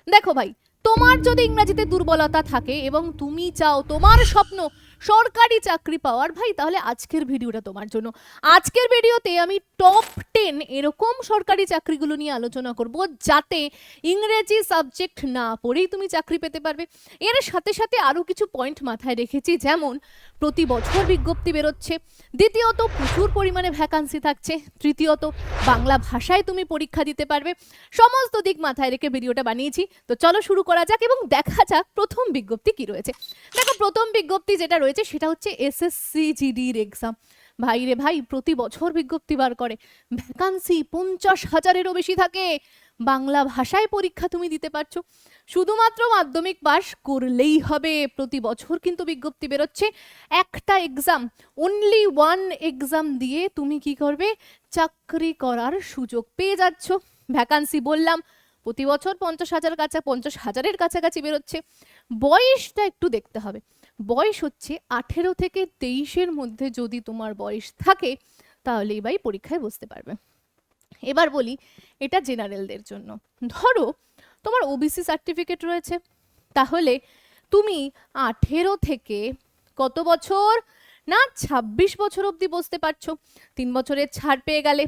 দেখো ভাই, তোমার যদি ইংরেজিতে দুর্বলতা থাকে এবং তুমি চাও তোমার স্বপ্ন সরকারি চাকরি পাওয়ার, ভাই তাহলে আজকের ভিডিওটা তোমার জন্য। আজকের ভিডিওতে আমি টপ 10 এরকম সরকারি চাকরিগুলো নিয়ে আলোচনা করব যাতে ইংরেজি সাবজেক্ট না পড়েই তুমি চাকরি পেতে পারবে। এর সাথে সাথে আরও কিছু পয়েন্ট মাথায় রেখেছি, যেমন প্রতি বছর বিজ্ঞপ্তি বেরোচ্ছে, দ্বিতীয়ত প্রচুর পরিমাণে ভ্যাকান্সি থাকছে, তৃতীয়ত বাংলা ভাষায় তুমি পরীক্ষা দিতে পারবে। সমস্ত দিক মাথায় রেখে ভিডিওটা বানিয়েছি। তো চলো শুরু করা যাক এবং দেখা যাক প্রথম বিজ্ঞপ্তি কি রয়েছে। দেখো, প্রথম বিজ্ঞপ্তি যেটা রয়েছে সেটা হচ্ছে এসএসসি জিডির এক্সাম। ভাই রে ভাই, প্রতি বছর বিজ্ঞপ্তি বার করে, ভ্যাকান্সি 50,000-এরও বেশি থাকে। বাংলা ভাষায় পরীক্ষা তুমি দিতে পারছো, শুধুমাত্র মাধ্যমিক পাস করলেই হবে। প্রতি বছর কিন্তু বিজ্ঞপ্তি বেরোচ্ছে, একটা এক্সাম, অনলি ওয়ান এক্সাম দিয়ে তুমি কি করবে, চাকরি করার সুযোগ পেয়ে যাচ্ছ। ভ্যাকান্সি বললাম প্রতি বছর 50,000-এর কাছাকাছি বেরোচ্ছে। বয়সটা একটু দেখতে হবে, বয়স হচ্ছে 18 থেকে 23-এর মধ্যে যদি তোমার বয়স থাকে তাহলেই ভাই পরীক্ষায় বসতে পারবে। এবার বলি, এটা জেনারেলদের জন্য। ধরো তোমার ওবিসি সার্টিফিকেট রয়েছে, তাহলে তুমি 18 থেকে কত বছর না 26 বছর অবধি বসতে পারছো, 3 বছরের ছাড় পেয়ে গেলে।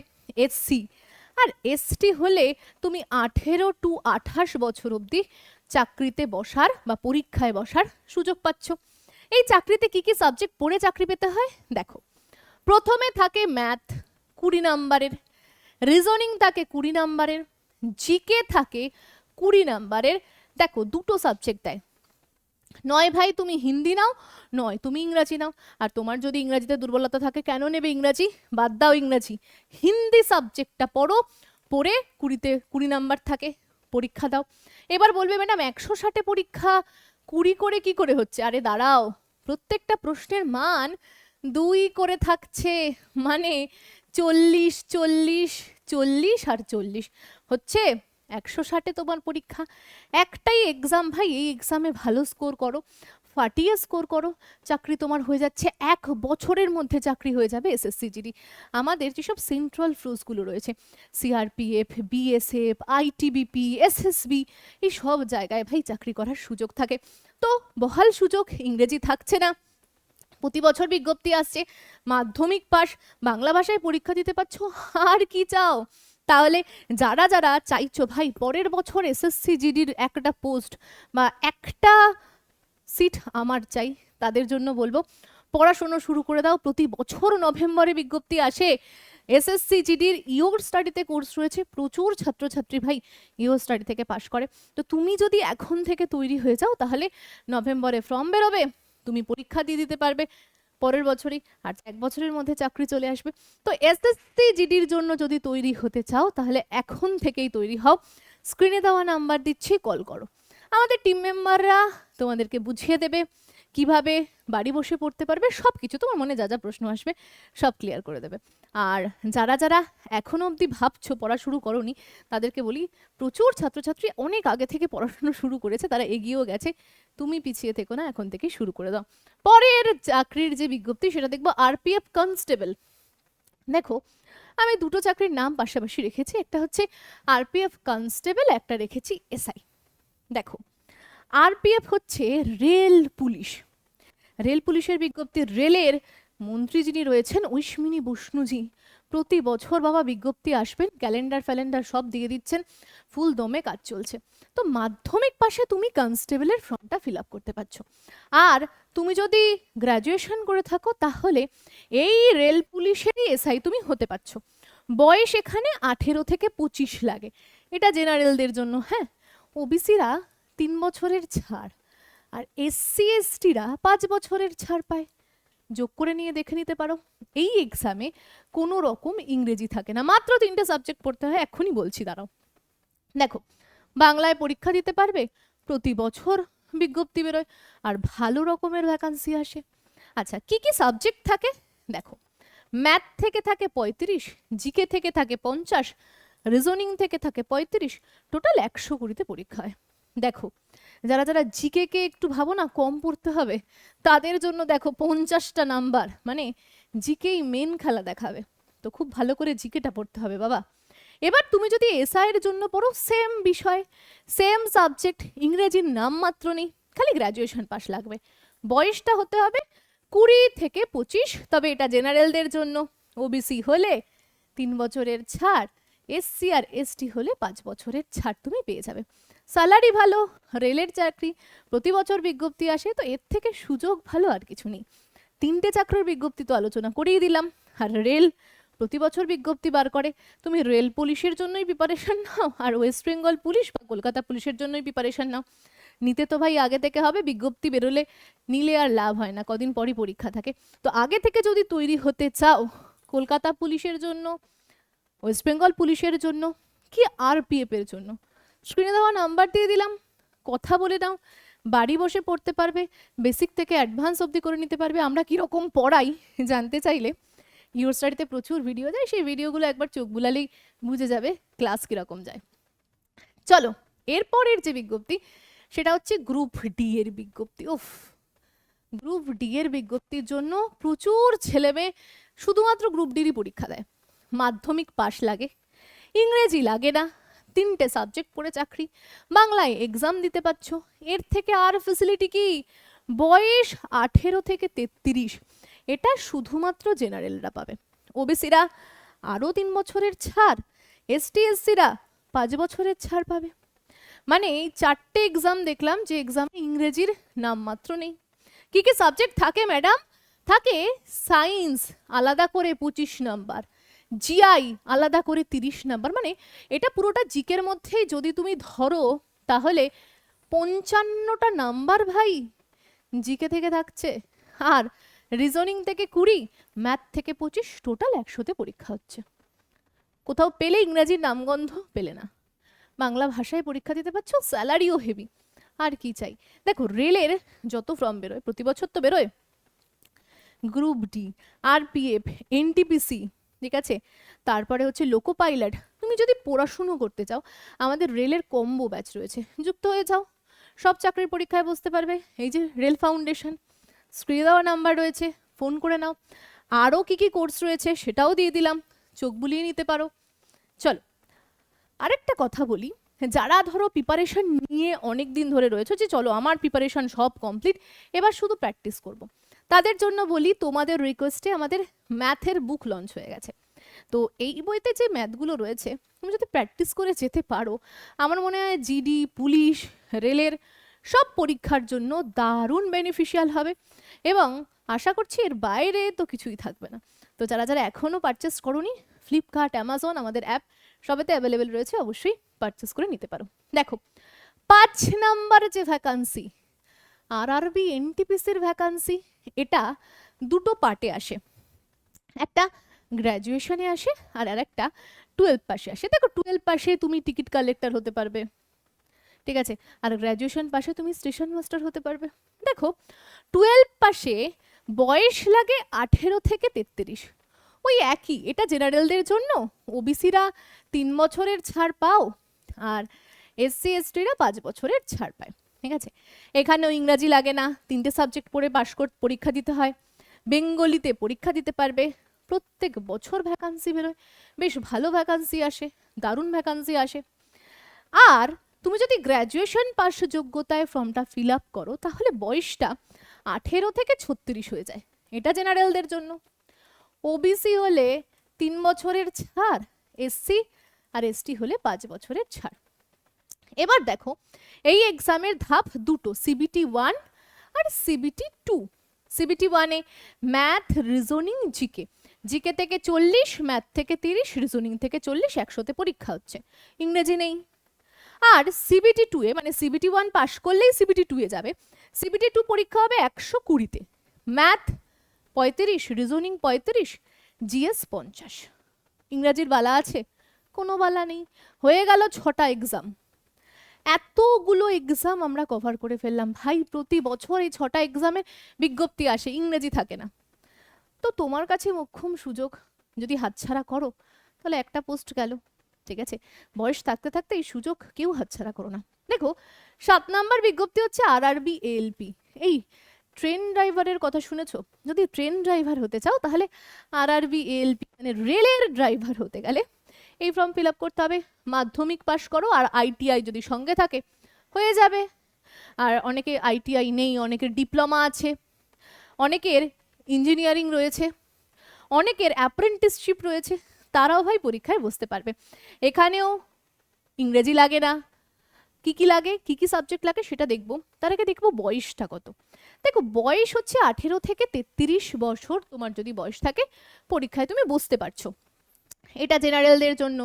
এসসি আর এসটি হলে তুমি 18 টু 28 বছর অবধি চাকরিতে বসার বা পরীক্ষায় বসার সুযোগ পাচ্ছ। এই চাকরিতে কি কি সাবজেক্ট পড়ে চাকরি পেতে হয় দেখো। প্রথমে থাকে ম্যাথ 20 নাম্বারের, রিজনিং থাকে 20 নাম্বারের, জিকে থাকে 20 নাম্বারের। দেখো, দুটো সাবজেক্ট দেয়, নয় ভাই তুমি হিন্দি নাও, নয় তুমি ইংরাজি নাও। আর তোমার যদি ইংরাজিতে দুর্বলতা থাকে, কেন নেবে ইংরাজি, বাদ দাও ইংরাজি, হিন্দি সাবজেক্টটা পড়ো, পড়ে 20 নাম্বার থাকে, পরীক্ষা দাও। এবার বলবে ম্যাডাম 160-এ পরীক্ষা 20 করে কি করে হচ্ছে? আরে দাঁড়াও, প্রত্যেকটা প্রশ্নের মান 2 করে থাকছে, মানে 40 40 40 আর 40 হচ্ছে 160-এ তোমার পরীক্ষা। একটাই এক্সাম ভাই, এই এক্সামে ভালো স্কোর করো, ফাটিয়ে স্কোর করো, চাকরি তোমার হয়ে যাচ্ছে, 1 বছরের মধ্যে চাকরি হয়ে যাবে এসএসসি জিডি। আমাদের যেসব সেন্ট্রাল ফোর্সগুলো রয়েছে, সিআরপিএফ, বিএসএফ, আইটিবিপি, এসএসবি, এই সব জায়গায় ভাই চাকরি করার সুযোগ থাকে। তো বহাল সুযোগ, ইংরেজি থাকছে না, প্রতি বছর বিজ্ঞপ্তি আসছে, মাধ্যমিক পাস, বাংলা ভাষায় পরীক্ষা দিতে পারছো, আর কি চাও? তাহলে যারা যারা চাইছো ভাই পরের বছর এসএসসি জিডির একটা পোস্ট বা একটা সিট আমার চাই, তাদের জন্য বলবো পড়াশোনা শুরু করে দাও। প্রতি বছর নভেম্বরে বিজ্ঞপ্তি আসে। এসএসসি জিডির ইওর স্টাডিতে কোর্স রয়েছে, প্রচুর ছাত্রছাত্রী ভাই ইওর স্টাডি থেকে পাশ করে। তো তুমি যদি এখন থেকে তৈরি হয়ে যাও, তাহলে নভেম্বরে ফর্ম বেরোবে, তুমি পরীক্ষা দিয়ে দিতে পারবে পরের বছরই, আর 1 বছরের মধ্যে চাকরি চলে আসবে। তো এসএসসি জিডির জন্য যদি তৈরি হতে চাও, তাহলে এখন থেকেই তৈরি হও। স্ক্রিনে দেওয়া নাম্বার দিচ্ছি, কল করো, আমাদের টিম মেম্বাররা তোমাদেরকে বুঝিয়ে দেবে কিভাবে বাড়ি বসে পড়তে পারবে, সব কিছু তোমার মনে যা যা প্রশ্ন আসবে সব ক্লিয়ার করে দেবে। আর যারা যারা এখনো অবধি ভাবছো পড়া শুরু করোনি, তাদেরকে বলি প্রচুর ছাত্রছাত্রী অনেক আগে থেকে পড়াশোনা শুরু করেছে, তারা এগিয়েও গেছে, তুমি পিছিয়ে থেকো না, এখন থেকেই শুরু করে দাও। পরের চাকরির যে বিজ্ঞপ্তি সেটা দেখবো আরপিএফ কনস্টেবল। দেখো, আমি দুটো চাকরির নাম পাশাপাশি রেখেছি, একটা হচ্ছে আরপিএফ কনস্টেবল, একটা রেখেছি এসআই। দেখো, আরপিএফ হচ্ছে রেল পুলিশ, রেল পুলিশের বিজ্ঞপ্তি, রেলের মন্ত্রী যিনি রয়েছেন ঐশমিনী বৈষ্ণুজি, প্রতি বছর বাবা বিজ্ঞপ্তি আসবেন, ক্যালেন্ডার ফ্যালেন্ডার সব দিয়ে দিচ্ছেন, ফুল দমে কাজ চলছে। তো মাধ্যমিক পাশে তুমি কনস্টেবলের ফর্মটা ফিল আপ করতে পারছো। আর তুমি যদি গ্র্যাজুয়েশন করে থাকো, তাহলে এই রেল পুলিশেরই এসআই তুমি হতে পারছো। বয়স এখানে 18 থেকে 25 লাগে, এটা জেনারেলদের জন্য। হ্যাঁ, ওবিসিরা 3 বছরের ছাড়, আর এসসি এসটিরা 5 বছরের ছাড় পায়, যোগ করে নিয়ে দেখে নিতে পারো। এই এক্সামে কোনো রকম ইংরেজি থাকে না, মাত্র 3টে সাবজেক্ট পড়তে হয়, এখনই বলছি, দাঁড়াও। দেখো, বাংলায় পরীক্ষা দিতে পারবে, প্রতি বছর বিজ্ঞপ্তি বেরোয়, আর ভালো রকমের ভ্যাকান্সি আসে। আচ্ছা, কি কি সাবজেক্ট থাকে দেখো, ম্যাথ থেকে থাকে 35, জিকে থেকে থাকে 50, রিজনিং থেকে থাকে 35, টোটাল 120-তে পরীক্ষা হয়। দেখো, যারা যারা জিকে কে একটু ভাবো না কম পড়তে হবে, তাদের জন্য দেখো 50টা নাম্বার, মানে জিকেই মেন খেলা দেখাবে। তো খুব ভালো করে জিকেটা পড়তে হবে বাবা। এবার তুমি যদি এসআই এর জন্য পড়ো, সেম বিষয়, সেম সাবজেক্ট, ইংরেজির নাম মাত্র নেই, খালি গ্র্যাজুয়েশন পাস লাগবে। বয়সটা হতে হবে 20 থেকে 25, তবে এটা জেনারেলদের জন্য। ওবিসি হলে 3 বছরের ছাড়, এসসি আর এসটি হলে 5 বছরের ছাড় তুমি পেয়ে যাবে। স্যালারি ভালো, রেলের চাকরি, প্রতি বছর বিজ্ঞপ্তি আসে, তো এর থেকে সুযোগ ভালো আর কিছু নেই। 3টে চাকরির বিজ্ঞপ্তি তো আলোচনা করেই দিলাম, আর রেল প্রতি বছর বিজ্ঞপ্তি বার করে। তুমি রেল পুলিশের জন্যই প্রিপারেশন নাও, আর ওয়েস্ট বেঙ্গল পুলিশ বা কলকাতা পুলিশের জন্যই প্রিপারেশন নাও। নিতে তো ভাই আগে থেকে হবে, বিজ্ঞপ্তি বেরোলে নিলে আর লাভ হয় না, কদিন পরই পরীক্ষা থাকে। তো আগে থেকে যদি তৈরি হতে চাও কলকাতা পুলিশের জন্য, ওয়েস্ট বেঙ্গল পুলিশের জন্য, কি আরপিএফ এর জন্য, স্ক্রিনে দেওয়া নাম্বার দিয়ে দিলাম, কথা বলে নাও, বাড়ি বসে পড়তে পারবে, বেসিক থেকে অ্যাডভান্স অবধি করে নিতে পারবে। আমরা কীরকম পড়াই জানতে চাইলে ইউর স্টাডিতে প্রচুর ভিডিও যায়, সেই ভিডিওগুলো একবার চোখ বুলালেই বুঝে যাবে ক্লাস কীরকম যায়। চলো, এরপরের যে বিজ্ঞপ্তি সেটা হচ্ছে গ্রুপ ডি এর বিজ্ঞপ্তি। উফ, গ্রুপ ডি এর বিজ্ঞপ্তির জন্য প্রচুর ছেলেমেয়ে শুধুমাত্র গ্রুপ ডিরই পরীক্ষা দেয়। মাধ্যমিক পাশ লাগে, ইংরেজি লাগে না, 3টে সাবজেক্ট পড়ে চাকরি, বাংলায় এক্সাম দিতে পারছ। এর থেকে আর ফেসিলিটি কি? বয়স 18 থেকে 33, এটা শুধুমাত্র জেনারেলরা পাবে। ওবিসিরা আরও 3 বছরের ছাড়, এসটি এসসিরা 5 বছরের ছাড় পাবে। মানে এই 4টে এক্সাম দেখলাম, যে এক্সামে ইংরেজির নামমাত্র নেই। কি কি সাবজেক্ট থাকে ম্যাডাম? থাকে সায়েন্স আলাদা করে 25 নাম্বার, জিআই আলাদা করে 30 নাম্বার, মানে এটা পুরোটা জিকের মধ্যেই যদি তুমি ধরো তাহলে 55টা নাম্বার ভাই জিকে থেকে থাকছে। আর রিজনিং থেকে 20, ম্যাথ থেকে 25, টোটাল 100তে পরীক্ষা হচ্ছে। কোথাও পেলে ইংরেজির নামগন্ধ পেলে না, বাংলা ভাষায় পরীক্ষা দিতে পারছো, স্যালারিও হেভি, আর কি চাই। দেখো রেলের যত ফর্ম বেরোয়, প্রতি বছর তো বেরোয়, গ্রুপ ডি, আরপিএফ, এনটিপিসি, ঠিক আছে, তারপরে হচ্ছে লোকো পাইলট। তুমি যদি পড়াশুনো করতে চাও, আমাদের রেলের কম্বো ব্যাচ রয়েছে, যুক্ত হয়ে যাও, সব চাকরির পরীক্ষায় বসতে পারবে। এই যে রেল ফাউন্ডেশন, স্ক্রিনে দেওয়া নাম্বার রয়েছে, ফোন করে নাও। আরও কি কি কোর্স রয়েছে সেটাও দিয়ে দিলাম, চোখ বুলিয়ে নিতে পারো। চলো আরেকটা কথা বলি, যারা ধরো প্রিপারেশন নিয়ে অনেক দিন ধরে রয়েছে, যে চলো আমার প্রিপারেশন সব কমপ্লিট, এবার শুধু প্র্যাকটিস করব, তাদের জন্য বলি, তোমাদের রিকোয়েস্টে আমাদের ম্যাথের বুক লঞ্চ হয়ে গেছে। তো এই বইতে যে ম্যাথগুলো রয়েছে তুমি যদি প্র্যাকটিস করে যেতে পারো, আমার মনে হয় জিডি, পুলিশ, রেলের সব পরীক্ষার জন্য দারুণ বেনিফিশিয়াল হবে। এবং আশা করছি এর বাইরে তো কিছুই থাকবে না। তো যারা যারা এখনও পারচেস করোনি, ফ্লিপকার্ট, অ্যামাজন, আমাদের অ্যাপ সবেতে অ্যাভেলেবেল রয়েছে, অবশ্যই পারচেস করে নিতে পারো। দেখো 5 নাম্বার যে ভ্যাকান্সি, আরআরবি এনটিপিসির ভ্যাকান্সি, এটা দুটো পার্টে আসে, একটা গ্র্যাজুয়েশনে আসে আর একটা 12 পাশে আসে। দেখো 12 পাশে তুমি টিকিট কালেক্টর হতে পারবে, ঠিক আছে, আর গ্র্যাজুয়েশন পাশে তুমি স্টেশন মাস্টার হতে পারবে। দেখো 12 পাশে বয়স লাগে 18 থেকে 33, ওই একই, এটা জেনারেলদের জন্য। ওবিসিরা 3 বছরের ছাড় পাও, আর এসসি এসটিরা 5 বছরের ছাড় পায়, ঠিক আছে। এখানেও ইংরাজি লাগে না, 3টে সাবজেক্ট পড়ে পাশ করতে পরীক্ষা দিতে হয়। বেঙ্গলিতে পরীক্ষা দিতে পারবে, প্রত্যেক বছর ভ্যাকান্সি বেরোয়, বেশ ভালো ভ্যাকান্সি আসে, দারুণ ভ্যাকান্সি আসে। আর তুমি যদি গ্র্যাজুয়েশন পাস যোগ্যতায় ফর্মটা ফিল আপ করো, তাহলে বয়সটা 18 থেকে 36 হয়ে যায়, এটা জেনারেলদের জন্য। ওবিসি হলে 3 বছরের ছাড়, এসসি আর এসটি হলে 5 বছরের ছাড়। এবার দেখো এই এক্সামের ধাপ দুটো, সিবিটি 1 আর সিবিটি 2। সিবিটি 1-এ ম্যাথ, রিজনিং, জিকে, জিকে থেকে 40, ম্যাথ থেকে 30, রিজনিং থেকে 40, 100তে পরীক্ষা হচ্ছে, ইংরেজি নেই। আর সিবিটি 2-এ, মানে সিবিটি 1 পাশ করলেই সিবিটি 2-এ যাবে, সিবিটি 2 পরীক্ষা হবে 120-তে, ম্যাথ 35, রিজনিং 35, জিএস 50। ইংরাজির বালা আছে? কোনো বালা নেই, হয়ে গেল 6টা এক্সাম। এতগুলো এক্সাম আমরা কভার করে ফেললাম ভাই, প্রতি বছর এই 6টা এক্সামের বিজ্ঞপ্তি আসে, ইংরেজি থাকে না। তো তোমার কাছে মোক্ষম সুযোগ, যদি হাতছাড়া করো তাহলে একটা পোস্ট গেল, ঠিক আছে। বয়স থাকতে থাকতে এই সুযোগ কেউ হাতছাড়া করো না। দেখো 7 নাম্বার বিজ্ঞপ্তি হচ্ছে আরআরবি এএলপি। এই ট্রেন ড্রাইভারের কথা শুনেছো? যদি ট্রেন ড্রাইভার হতে চাও তাহলে আরআরবি এএলপি, মানে রেলের ড্রাইভার হতে গেলে এই ফর্ম ফিল আপ করতে হবে। মাধ্যমিক পাশ করো আর আইটিআই যদি সঙ্গে থাকে হয়ে যাবে। আর অনেকে আইটিআই নেই, অনেকের ডিপ্লোমা আছে, অনেকের ইঞ্জিনিয়ারিং রয়েছে, অনেকের অ্যাপ্রেন্টিসশিপ রয়েছে, তারাও ভাই পরীক্ষায় বসতে পারবে। এখানেও ইংরেজি লাগে না। কি কি লাগে, কি কি সাবজেক্ট লাগে সেটা দেখবো। তার আগে দেখবো বয়সটা কত। দেখো বয়স হচ্ছে 18 থেকে 33 বছর তোমার যদি বয়স থাকে পরীক্ষায় তুমি বসতে পারছো। এটা জেনারেলদের জন্য।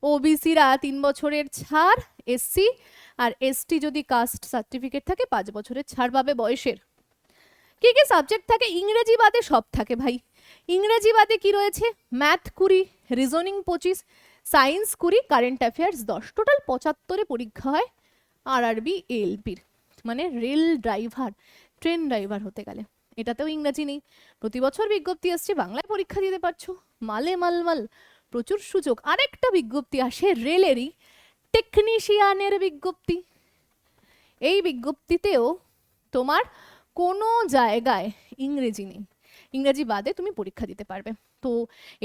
ওবিসিরা 3 বছরের ছাড়, এসসি আর এসটি যদি কাস্ট সার্টিফিকেট থাকে 5 বছরের ছাড় পাবে বয়সের। কি কি সাবজেক্ট থাকে, ইংরেজি বাদে সব থাকে ভাই। ইংরেজি বাদে কি রয়েছে, math 20, reasoning 25, science 20, current affairs 10, total 75-এ পরীক্ষা হয় আরআরবি এএলপির, মানে রেল ড্রাইভার, ট্রেন ড্রাইভার হতে গেলে। এটাতেও ইংরাজি নেই। প্রতি বছর বিজ্ঞপ্তি আসছে, বাংলায় পরীক্ষা দিতে পারছো, মালে মালমাল, প্রচুর সুযোগ। আরেকটা বিজ্ঞপ্তি আসে রেলেরই, টেকনিশিয়ানের বিজ্ঞপ্তি। এই বিজ্ঞপ্তিতেও তোমার কোনো জায়গায় ইংরেজি নেই, ইংরেজি বাদে তুমি পরীক্ষা দিতে পারবে। তো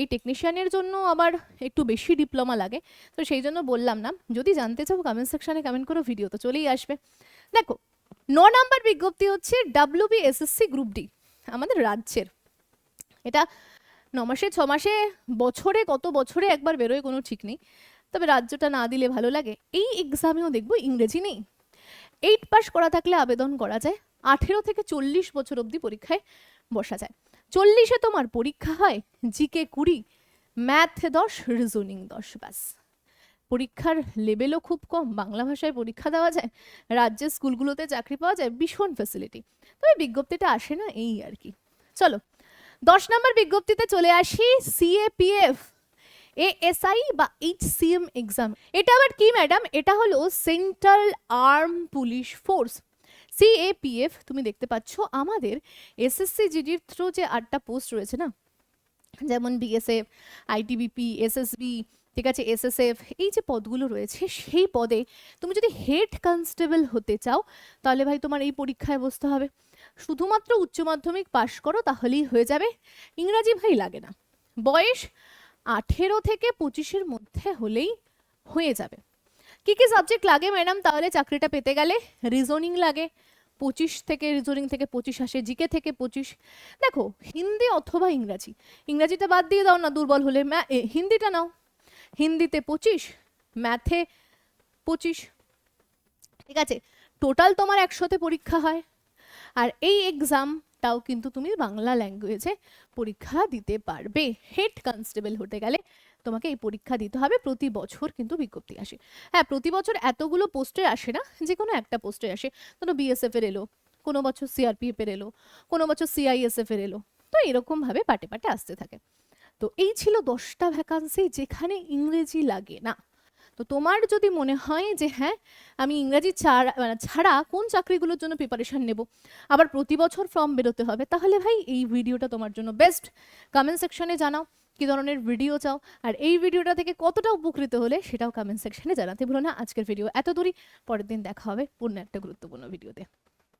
এই টেকনিশিয়ানের জন্য আবার একটু বেশি ডিপ্লোমা লাগে, তো সেই জন্য বললাম না। যদি জানতে চাও কমেন্ট সেকশনে কমেন্ট করো, ভিডিও তো চলেই আসবে। দেখো 9 নম্বর বিজ্ঞপ্তি হচ্ছে WBSSC গ্রুপ ডি, আমাদের রাজ্যের। এটা 9 মাসে 6 মাসে বছরে কত বছরে একবার বেরোয় কোনো ঠিক নেই, তবে রাজ্যটা না দিলে ভালো লাগে। এই এক্সামেও দেখবো ইংরেজি নেই। 8 পাস করা থাকলে আবেদন করা যায়। 18 থেকে 40 বছর অবধি পরীক্ষায় বসা যায়। 40-এ তোমার পরীক্ষা হয় জিকে 20, ম্যাথ 10, রিজনিং 10, ব্যাস। পরীক্ষার লেভেলও খুব কম, বাংলা ভাষায় পরীক্ষা দেওয়া যায়, রাজ্যের স্কুলগুলোতে চাকরি পাওয়া যায়, ভীষণ ফ্যাসিলিটি। তবে বিজ্ঞপ্তিটা আসে না, এই আর কি। চলো 10 নম্বর বিজ্ঞপ্তিতে চলে আসি, সিএপিএফ, এএসআই বা এইচসিএম এক্সাম। এটা আবার কি ম্যাডাম, এটা হলো central arm police force. CAPF তুমি দেখতে পাচ্ছ আমাদের এসএসসি জিডির থ্রু যে 8টা পোস্ট রয়েছে না, যেমন বিএসএফ, আইটিবিপি, এসএসবি, ঠিক আছে, এসএসএফ, এই যে পদগুলো রয়েছে সেই পদে তুমি যদি হেড কনস্টেবল হতে চাও তাহলে ভাই তোমার এই পরীক্ষায় বসতে হবে। শুধুমাত্র উচ্চ মাধ্যমিক পাশ করো তাহলেই হয়ে যাবে, ইংরাজি ভাই লাগে না। বয়স 18 থেকে 25-এর মধ্যে হলেই হয়ে যাবে। কি কি সাবজেক্ট লাগে ম্যাডাম তাহলে চাকরিটা পেতে গেলে, রিজনিং লাগে 25 থেকে, রিজনিং থেকে 25 আসে, জিকে থেকে 25। দেখো হিন্দি অথবা ইংরাজি, ইংরাজিটা বাদ দিয়ে দাও না দুর্বল হলে, হিন্দিটা নাও, হিন্দিতে 25, ম্যাথে 25, ঠিক আছে, টোটাল তোমার 100-তে পরীক্ষা হয়। আর এই এক্সামটাও কিন্তু তুমি বাংলা ল্যাঙ্গুয়েজে পরীক্ষা দিতে পারবে। হেড কনস্টেবল হতে গেলে তোমাকে এই পরীক্ষা দিতে হবে। প্রতি বছর কিন্তু বিজ্ঞপ্তি আসে। হ্যাঁ, প্রতি বছর এতগুলো পোস্টে আসে না, যে কোনো একটা পোস্টে আসে। ধরো বিএসএফ এর এলো, কোনো বছর সিআরপিএফ এর এলো, কোনো বছর সিআইএসএফ এর এলো, তো এরকমভাবে পাটে পাটে আসতে থাকে। তো এই ছিল 10টা ভ্যাকান্সি যেখানে ইংরেজি লাগে না। তো তোমার যদি মনে হয় যে হ্যাঁ আমি ইংরাজি ছাড়া কোন চাকরিগুলোর জন্য প্রিপারেশন নেব, আবার প্রতি বছর ফর্ম বেরোতে হবে, তাহলে ভাই এই ভিডিওটা তোমার জন্য বেস্ট। কমেন্ট সেকশনে জানাও কি ধরনের ভিডিও চাও, আর এই ভিডিওটা থেকে কতটা উপকৃত হলে সেটাও কমেন্ট সেকশনে জানাতে ভুলো না। আজকের ভিডিও এত দূরই, পরের দিন দেখা হবে অন্য একটা গুরুত্বপূর্ণ ভিডিওতে।